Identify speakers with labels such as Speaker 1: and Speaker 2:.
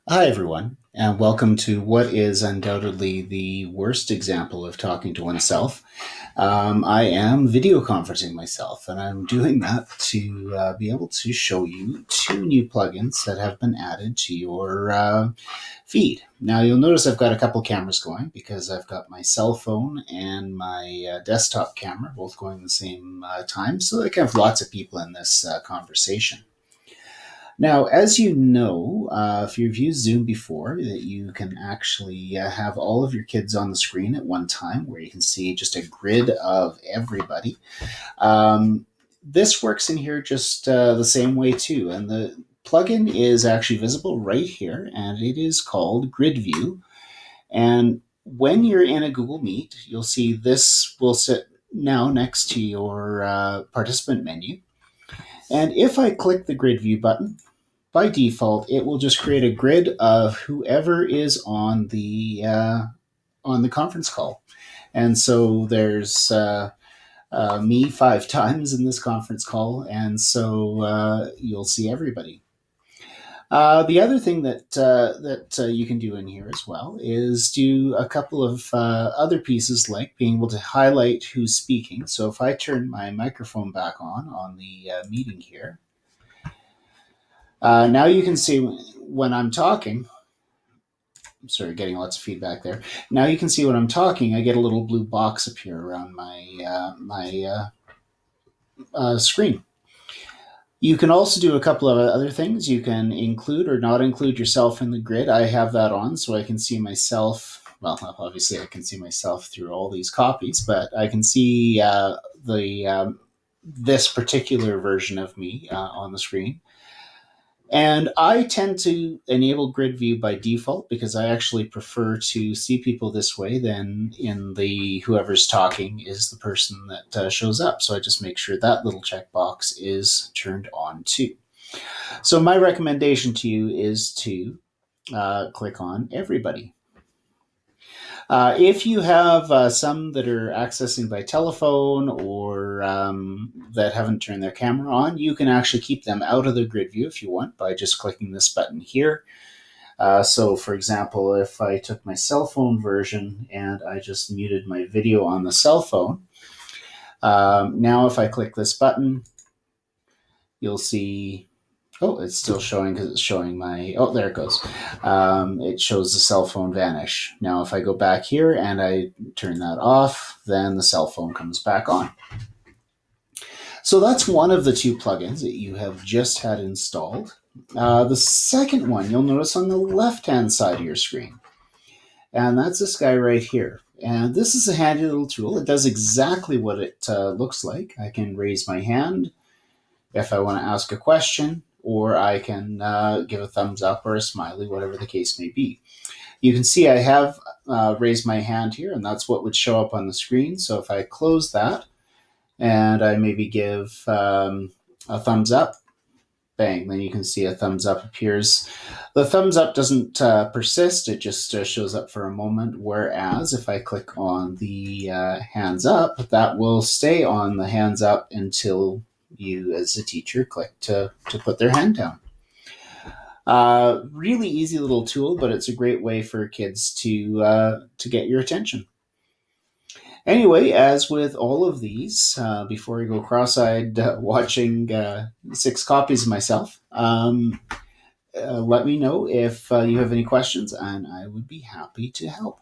Speaker 1: Hi, everyone, and welcome to what is undoubtedly the worst example of talking to oneself. I am video conferencing myself, and I'm doing that to be able to show you two new plugins that have been added to your feed. Now, you'll notice I've got a couple cameras going because I've got my cell phone and my desktop camera both going at the same time, so I can have lots of people in this conversation. Now, as you know, if you've used Zoom before, that you can actually have all of your kids on the screen at one time where you can see just a grid of everybody. This works in here just the same way too. And the plugin is actually visible right here, and it is called Grid View. And when you're in a Google Meet, you'll see this will sit now next to your participant menu. And if I click the Grid View button, by default, it will just create a grid of whoever is on the conference call. And so there's me five times in this conference call, and so you'll see everybody. The other thing that you can do in here as well is do a couple of other pieces, like being able to highlight who's speaking. So if I turn my microphone back on the meeting here, now you can see when I'm talking. Sorry, getting lots of feedback there. Now you can see when I'm talking, I get a little blue box appear around my screen. You can also do a couple of other things. You can include or not include yourself in the grid. I have that on so I can see myself. Well, obviously I can see myself through all these copies, but I can see the this particular version of me on the screen. And I tend to enable grid view by default because I actually prefer to see people this way than in the whoever's talking is the person that shows up. So I just make sure that little checkbox is turned on too. So my recommendation to you is to click on everybody. If you have some that are accessing by telephone or that haven't turned their camera on, you can actually keep them out of the grid view if you want by just clicking this button here. So, for example, if I took my cell phone version and I just muted my video on the cell phone, now if I click this button, you'll see. Oh, it's still showing because it's showing my. Oh, there it goes. It shows the cell phone vanish. Now, if I go back here and I turn that off, then the cell phone comes back on. So that's one of the two plugins that you have just had installed. The second one you'll notice on the left-hand side of your screen, and that's this guy right here. And this is a handy little tool. It does exactly what it looks like. I can raise my hand if I want to ask a question, or I can give a thumbs up or a smiley, whatever the case may be. You can see I have raised my hand here, and that's what would show up on the screen. So if I close that and I maybe give a thumbs up, bang, then you can see a thumbs up appears. The thumbs up doesn't persist, it just shows up for a moment, whereas if I click on the hands up, that will stay on the hands up until you as a teacher click to put their hand down. Really easy little tool, but it's a great way for kids to get your attention. Anyway, as with all of these, before I go cross-eyed watching 6 copies of myself, let me know if you have any questions, and I would be happy to help.